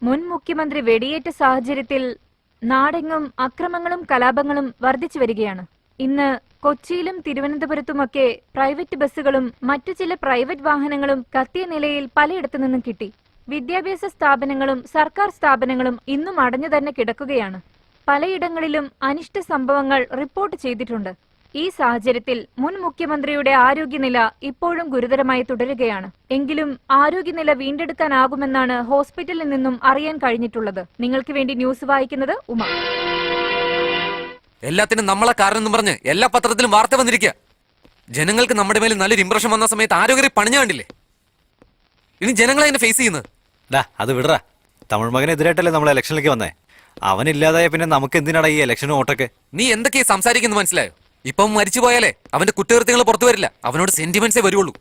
മുൻ മുഖ്യമന്ത്രി വെടിയേറ്റ സാഹചര്യത്തിൽ നാടെങ്ങും അക്രമങ്ങളും കലാപങ്ങളും വർദ്ധിച്ചു വരികയാണ്. ഇന്ന് കൊച്ചിയിലും തിരുവനന്തപുരത്തുമൊക്കെ പ്രൈവറ്റ് ബസ്സുകളും മറ്റു ചില പ്രൈവറ്റ് വാഹനങ്ങളും കത്തിയ നിലയിൽ പലയിടത്തു നിന്നും കിട്ടി. വിദ്യാഭ്യാസ സ്ഥാപനങ്ങളും സർക്കാർ സ്ഥാപനങ്ങളും ഇന്നും അടഞ്ഞു തന്നെ കിടക്കുകയാണ്. പലയിടങ്ങളിലും അനിഷ്ട സംഭവങ്ങൾ റിപ്പോർട്ട് ചെയ്തിട്ടുണ്ട്. ഈ സാഹചര്യത്തിൽ മുൻ മുഖ്യമന്ത്രിയുടെ ആരോഗ്യനില ഇപ്പോഴും ഗുരുതരമായി തുടരുകയാണ്. എങ്കിലും ആരോഗ്യനില വീണ്ടെടുക്കാനാകുമെന്നാണ് ഹോസ്പിറ്റലിൽ നിന്നും അറിയാൻ കഴിഞ്ഞിട്ടുള്ളത്. നിങ്ങൾക്ക് വേണ്ടി ന്യൂസ് വായിക്കുന്നത് ഉമ. എല്ലാത്തിനും നമ്മളെ കാരണം പറഞ്ഞ് എല്ലാ പത്രത്തിലും വാർത്ത വന്നിരിക്കുക. ജനങ്ങൾക്ക് നമ്മുടെ മേലെ നല്ലൊരു ഇംപ്രഷൻ വന്ന സമയത്ത് ആരോഗ്യം പണിഞ്ഞു കണ്ടില്ലേ? ഇനി ജനങ്ങളെ എന്നെ ഫേസ് ചെയ്യുന്നത്. അത് വിടറാ. തമിഴ് മകനെതിരായിട്ടല്ലേ നമ്മൾ ഇലക്ഷനിലേക്ക് വന്നേ. അവനില്ലാതായ പിന്നെ നമുക്ക് എന്തിനാണ് ഈ ഇലക്ഷനും ഓട്ടൊക്കെ? നീ എന്തൊക്കെയാ സംസാരിക്കുന്നത് മനസ്സിലായോ? ഇപ്പം മരിച്ചു പോയാലേ അവന്റെ കുറ്റകൃത്യങ്ങൾ പുറത്തു വരില്ല. അവനോട് സെന്റിമെന്റ്സേ വരുള്ളൂ.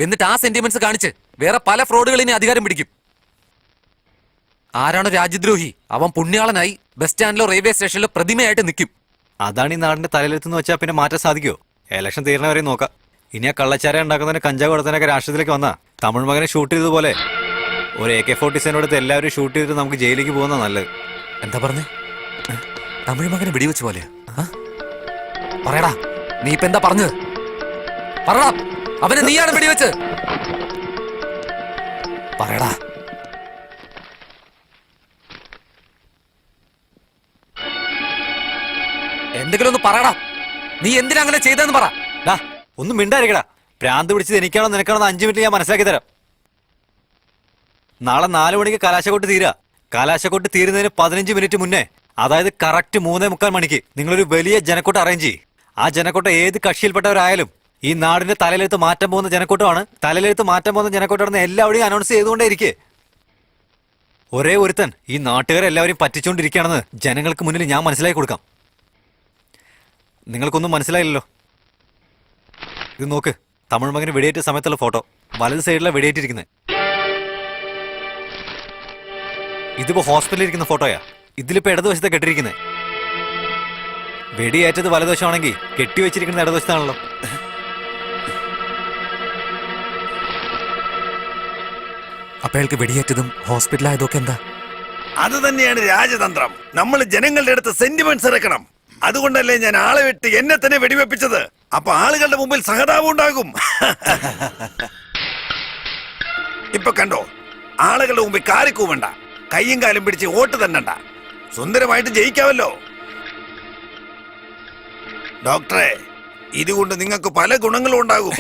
എന്നിട്ട് ആ സെന്റിമെന്റ്സ് കാണിച്ച് വേറെ പല ഫ്രോഡുകളിനെ അധികാരം പിടിക്കും. ആരാണ് രാജ്യദ്രോഹി? അവൻ പുണ്യാളനായി ബസ് സ്റ്റാൻഡിലോ റെയിൽവേ സ്റ്റേഷനിലോ പ്രതിമയായിട്ട് നിൽക്കും. അതാണ് ഈ നാടിന്റെ തലയിലെത്തുന്ന വെച്ചാൽ പിന്നെ മാറ്റാൻ സാധിക്കുമോ? ഇലക്ഷൻ തീരണവരെ നോക്കാം. ഇനി ആ കള്ളച്ചാര ഉണ്ടാക്കുന്നതിന് കഞ്ചാവ് കൊടുത്തതിനൊക്കെ രാഷ്ട്രീയത്തിലേക്ക് വന്നാ തമിഴ് മകനെ ഷൂട്ട് ചെയ്തതുപോലെ ഒരു AK-47 എടുത്ത് എല്ലാവരും ഷൂട്ട് ചെയ്തിട്ട് നമുക്ക് ജയിലിലേക്ക് പോകുന്ന നല്ലത്. എന്താ പറഞ്ഞേ? തമിഴ് മകനെ വെടിവെച്ച് പോലെയാ? പറയടാ, നീ ഇപ്പൊ എന്താ പറഞ്ഞത്? പറടാ, അവനെ നീയാണ് വെടിവെച്ച്. പറയടാ. എന്തെങ്കിലും ഒന്ന് പറയടാ. നീ എന്തിനാ അങ്ങനെ ചെയ്തെന്ന് പറ. ഒന്നും മിണ്ടായിരിക്കടാ. ഭ്രാന്ത് പിടിച്ചത് എനിക്കാണോ നിനക്കാണോ 5 മിനിറ്റ് ഞാൻ മനസ്സിലാക്കി തരാം. നാളെ 4 മണിക്ക് കലാശക്കൊട്ട് തീരാ. കലാശക്കൊട്ട് തീരുന്നതിന് 15 മിനിറ്റ് മുന്നേ, അതായത് കറക്റ്റ് 3:45 മണിക്ക് നിങ്ങളൊരു വലിയ ജനക്കൂട്ടം അറേഞ്ച് ചെയ്യും. ആ ജനക്കൂട്ടം ഏത് കക്ഷിയിൽപ്പെട്ടവരായാലും ഈ നാടിന്റെ തലയിലെടുത്ത് മാറ്റാൻ പോകുന്ന ജനക്കൂട്ടമാണ്. തലയിലെടുത്ത് മാറ്റാൻ പോകുന്ന ജനക്കൂട്ടമാണെന്ന് എല്ലാവരെയും അനൗൺസ് ചെയ്തുകൊണ്ടേ ഇരിക്കേ. ഒരേ ഒരുത്തൻ ഈ നാട്ടുകാരെല്ലാവരെയും പറ്റിച്ചുകൊണ്ടിരിക്കുകയാണെന്ന് ജനങ്ങൾക്ക് മുന്നിൽ ഞാൻ മനസ്സിലാക്കി കൊടുക്കാം. നിങ്ങൾക്കൊന്നും മനസ്സിലായില്ലല്ലോ. ഇത് നോക്ക്, തമിഴ് മകന് വെടിയേറ്റ സമയത്തുള്ള ഫോട്ടോ. വലത് സൈഡിലാണ് വെടിയേറ്റിരിക്കുന്നത്. ഇതിപ്പോ ഹോസ്പിറ്റലിൽ ഇരിക്കുന്ന ഫോട്ടോയാ. ഇതിലിപ്പോ ഇടതുവശത്തെ കെട്ടിരിക്കുന്നത്. വെടിയേറ്റത് വലതുവശമാണെങ്കിൽ കെട്ടിവെച്ചിരിക്കുന്നത് ഇടതുവശത്താണല്ലോ. അപ്പൊ അയാൾക്ക് വെടിയേറ്റതും ഹോസ്പിറ്റലായതൊക്കെ എന്താ? അത് തന്നെയാണ് രാജതന്ത്രം. നമ്മൾ ജനങ്ങളുടെ അടുത്ത് സെന്റിമെന്റ്സ് ഇറക്കണം. അതുകൊണ്ടല്ലേ ഞാൻ ആളെ വിട്ട് എന്നെ തന്നെ വെടിവെപ്പിച്ചത്. അപ്പൊ ആളുകളുടെ മുമ്പിൽ സഹതാപം ഉണ്ടാകും. ഇപ്പൊ കണ്ടോ, ആളുകളുടെ മുമ്പിൽ കാറിക്കൂവണ്ട, കയ്യും കാലും പിടിച്ച് വോട്ട് തന്നണ്ട, സുന്ദരമായിട്ട് ജയിക്കാമല്ലോ. ഡോക്ടറെ, ഇതുകൊണ്ട് നിങ്ങൾക്ക് പല ഗുണങ്ങളും ഉണ്ടാകും.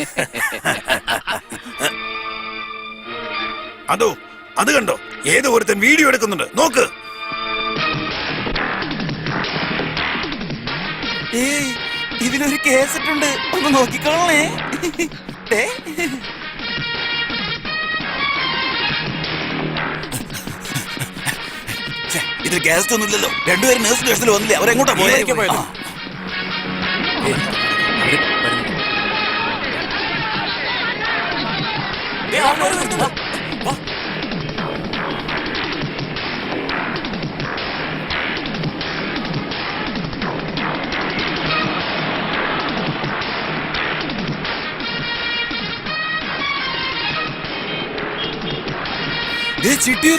അത് കണ്ടോ, ഏതോ ഒരുത്തൻ വീഡിയോ എടുക്കുന്നുണ്ട്, നോക്ക്. ഇതിലൊരു കേസിട്ടുണ്ട്, ഒന്ന് നോക്കിക്കോളേ. ഇതിൽ കേസ് ഒന്നുമില്ലല്ലോ. രണ്ടുപേരും നേഴ്സ് സ്റ്റേഷനിൽ വന്നില്ലേ? അവരെങ്ങോട്ടാ പോയത്?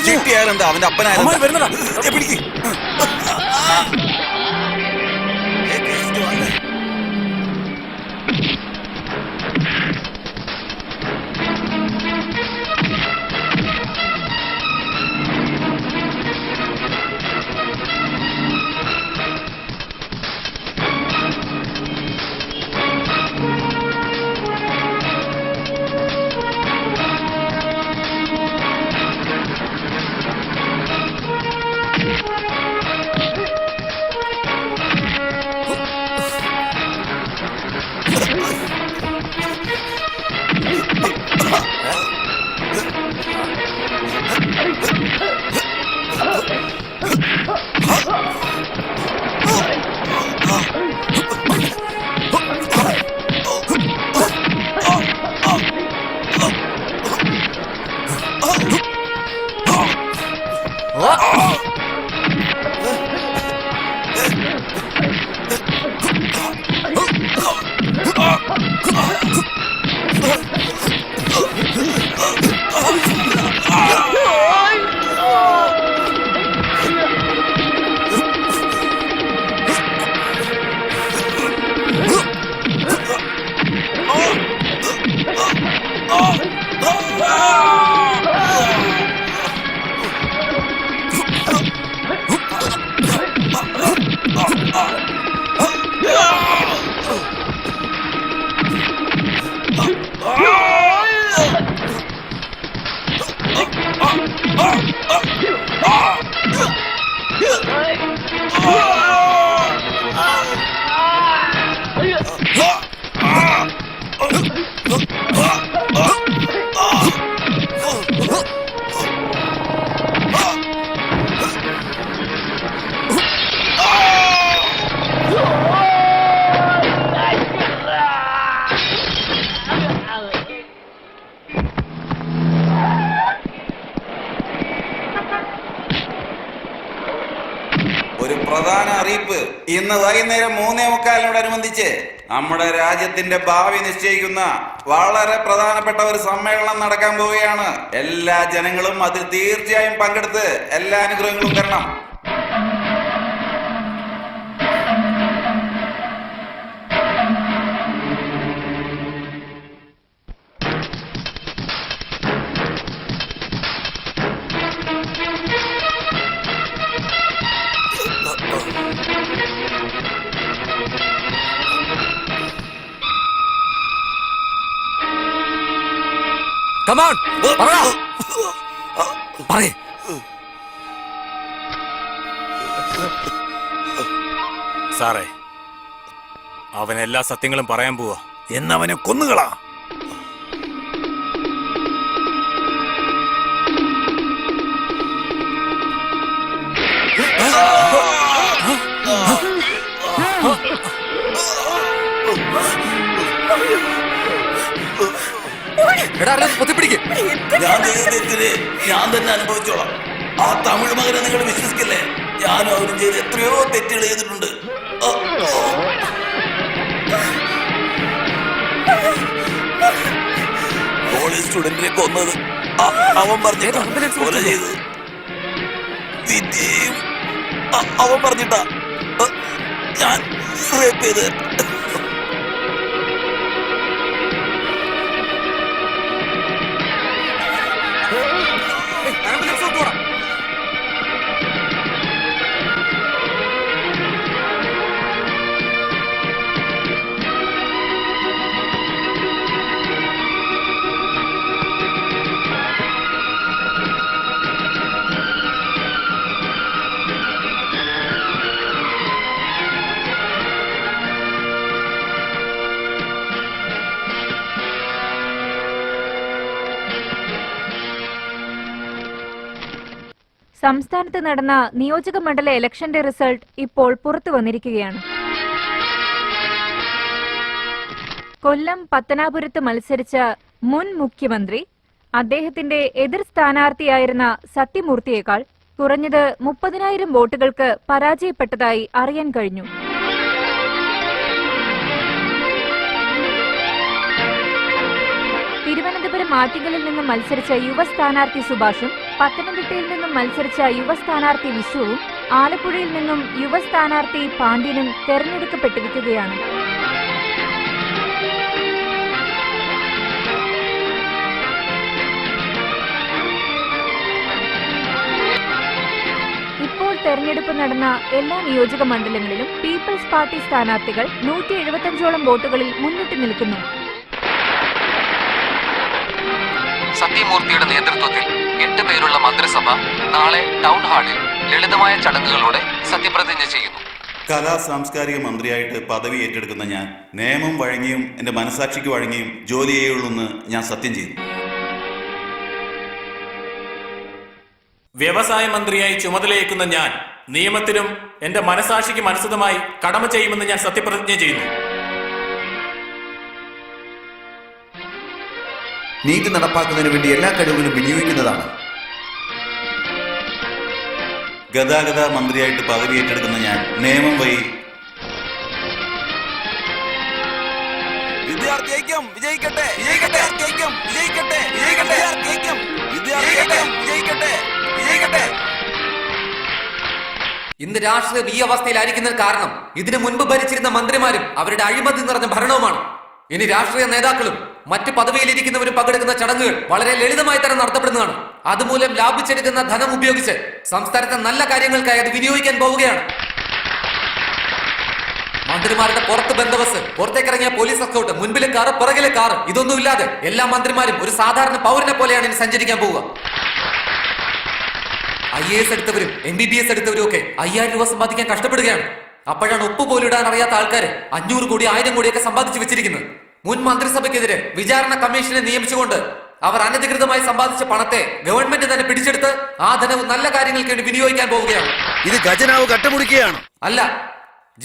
ചിട്ടിയാരെന്താ അവന്റെ അപ്പനായ പിടിക്ക്. ഒരു പ്രധാന അറിയിപ്പ്. ഇന്ന് വൈകുന്നേരം 3:45 നമ്മുടെ രാജ്യത്തിന്റെ ഭാവി നിശ്ചയിക്കുന്ന വളരെ പ്രധാനപ്പെട്ട ഒരു സമ്മേളനം നടക്കാൻ പോവുകയാണ്. എല്ലാ ജനങ്ങളും അതിൽ തീർച്ചയായും പങ്കെടുത്ത് എല്ലാ അനുഗ്രഹങ്ങളും തരണം. Come on, പറയേ. സാറേ, അവൻ എല്ലാ സത്യങ്ങളും പറയാൻ പോവാ. എന്നവനെ കൊന്നുകളാ. ഞാൻ തന്നെ അനുഭവിച്ചോളാം. ആ തമിഴ് മകനെ നിങ്ങൾ വിശ്വസിക്കില്ലേ? ഞാനും അവരും ചെയ്ത് എത്രയോ തെറ്റുകൾ ചെയ്തിട്ടുണ്ട്. കോളേജ് സ്റ്റുഡന്റിനെ കൊന്നത് അവൻ പറഞ്ഞിട്ടാ. കൊല ചെയ്തത് വിദ്യയും അവൻ പറഞ്ഞിട്ടാ. ഞാൻ റേപ്പ് ചെയ്ത്. സംസ്ഥാനത്ത് നടന്ന നിയോജക മണ്ഡല ഇലക്ഷന്റെ റിസൾട്ട് ഇപ്പോൾ പുറത്തു വന്നിരിക്കുകയാണ്. കൊല്ലം പത്തനാപുരത്ത് മത്സരിച്ച മുൻ മുഖ്യമന്ത്രി അദ്ദേഹത്തിന്റെ എതിർ സ്ഥാനാർത്ഥിയായിരുന്ന സത്യമൂർത്തിയേക്കാൾ കുറഞ്ഞത് 30,000 വോട്ടുകൾക്ക് പരാജയപ്പെട്ടതായി അറിയാൻ കഴിഞ്ഞു. തിരുവനന്തപുരം ആറ്റിങ്ങലിൽ നിന്നും മത്സരിച്ച യുവ സ്ഥാനാർത്ഥി സുഭാഷും പത്തനംതിട്ടയിൽ നിന്നും മത്സരിച്ച യുവ സ്ഥാനാർത്ഥി വിശ്വവും ആലപ്പുഴയിൽ നിന്നും യുവ സ്ഥാനാർത്ഥി പാണ്ഡ്യനും തെരഞ്ഞെടുക്കപ്പെട്ടിരിക്കുകയാണ്. ഇപ്പോൾ തെരഞ്ഞെടുപ്പ് നടന്ന എല്ലാ നിയോജക മണ്ഡലങ്ങളിലും പീപ്പിൾസ് പാർട്ടി സ്ഥാനാർത്ഥികൾ 175ഓളം വോട്ടുകളിൽ മുന്നിട്ട് നിൽക്കുന്നു. സത്യമൂർത്തിയുടെ നേതൃത്വത്തിൽ 8 പേരുള്ള മന്ത്രിസഭ നാളെ ടൗൺ ഹാളിൽ ലളിതമായ ചടങ്ങുകളോടെ സത്യപ്രതിജ്ഞ ചെയ്യുന്നു. കലാ സാംസ്കാരിക മന്ത്രിയായിട്ട് പദവി ഏറ്റെടുക്കുന്ന ഞാൻ നിയമം വഴങ്ങിയും എന്റെ മനസാക്ഷിക്ക് വഴങ്ങിയും ജോലി ചെയ്യുള്ളൂന്ന് ഞാൻ സത്യം ചെയ്യുന്നു. വ്യവസായ മന്ത്രിയായി ചുമതലയേക്കുന്ന ഞാൻ നിയമത്തിനും എന്റെ മനസാക്ഷിക്ക് അനുസൃതമായി കടമ ചെയ്യുമെന്ന് ഞാൻ സത്യപ്രതിജ്ഞ ചെയ്യുന്നു. നീതി നടപ്പാക്കുന്നതിന് വേണ്ടി എല്ലാ കഴിവുകളും വിനിയോഗിക്കുന്നതാണ്. ഗതാഗത മന്ത്രിയായിട്ട് പദവി ഏറ്റെടുക്കുന്ന ഞാൻ നിയമം വഴി വിദ്യാർത്ഥി ഐക്യം വിജയിക്കട്ടെ, വിജയിക്കട്ടെ, ഐക്യം വിജയിക്കട്ടെ, വിജയിക്കട്ടെ, ഐക്യം വിദ്യാർത്ഥി ഐക്യം വിജയിക്കട്ടെ, വിജയിക്കട്ടെ. ഇന്ന് രാഷ്ട്രീയം ഈ അവസ്ഥയിലായിരിക്കുന്നതിന് കാരണം ഇതിനു മുൻപ് ഭരിച്ചിരുന്ന മന്ത്രിമാരും അവരുടെ അഴിമതി നിറഞ്ഞ ഭരണവുമാണ്. ഇനി രാഷ്ട്രീയ നേതാക്കളും മറ്റ് പദവിയിലിരിക്കുന്നവരും പങ്കെടുക്കുന്ന ചടങ്ങുകൾ വളരെ ലളിതമായി തന്നെ നടത്തപ്പെടുന്നതാണ്. അതുമൂലം ലാഭിച്ചെടുക്കുന്ന ധനം ഉപയോഗിച്ച് സംസ്ഥാനത്തെ നല്ല കാര്യങ്ങൾക്കായി അത് വിനിയോഗിക്കാൻ പോവുകയാണ്. മന്ത്രിമാരുടെ പുറത്ത് ബന്ദോബസ്ത്, പുറത്തേക്കിറങ്ങിയ പോലീസ് എസ്കോർട്ട്, മുൻപിലെ കാറ്, പുറകിലെ കാറ്, ഇതൊന്നുമില്ലാതെ എല്ലാ മന്ത്രിമാരും ഒരു സാധാരണ പൗരനെ പോലെയാണ് ഇനി സഞ്ചരിക്കാൻ പോവുക. IAS എടുത്തവരും MBBS എടുത്തവരും ഒക്കെ 5000 രൂപ സമ്പാദിക്കാൻ കഷ്ടപ്പെടുകയാണ്. അപ്പോഴാണ് ഉപ്പ് പോലും ഇടാൻ അറിയാത്ത ആൾക്കാര് 500 കോടി 1000 കോടിയൊക്കെ സമ്പാദിച്ചു വെച്ചിരിക്കുന്നത്. മുൻ മന്ത്രിസഭയ്ക്കെതിരെ വിചാരണ കമ്മീഷനെ നിയമിച്ചുകൊണ്ട് അവർ അനധികൃതമായി സമ്പാദിച്ച പണത്തെ ഗവൺമെന്റ് തന്നെ പിടിച്ചെടുത്ത് ആ ധനവും നല്ല കാര്യങ്ങൾക്ക് വേണ്ടി വിനിയോഗിക്കാൻ പോവുകയാണ്. ഇത് ഖജനാവ് കട്ടമുടിക്കുകയാണ്. അല്ല,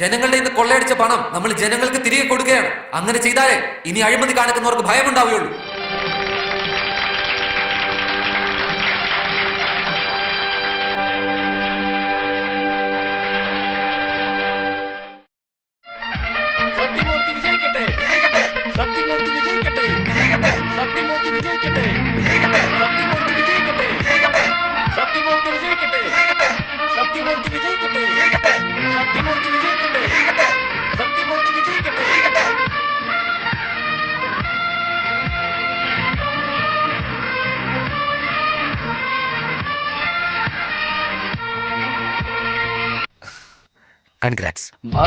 ജനങ്ങളുടെ ഇന്ന് കൊള്ളയടിച്ച പണം നമ്മൾ ജനങ്ങൾക്ക് തിരികെ കൊടുക്കുകയാണ്. അങ്ങനെ ചെയ്താലേ ഇനി അഴിമതി കാണിക്കുന്നവർക്ക് ഭയമുണ്ടാവുകയുള്ളൂ. കൺഗ്രാറ്റ്സ്.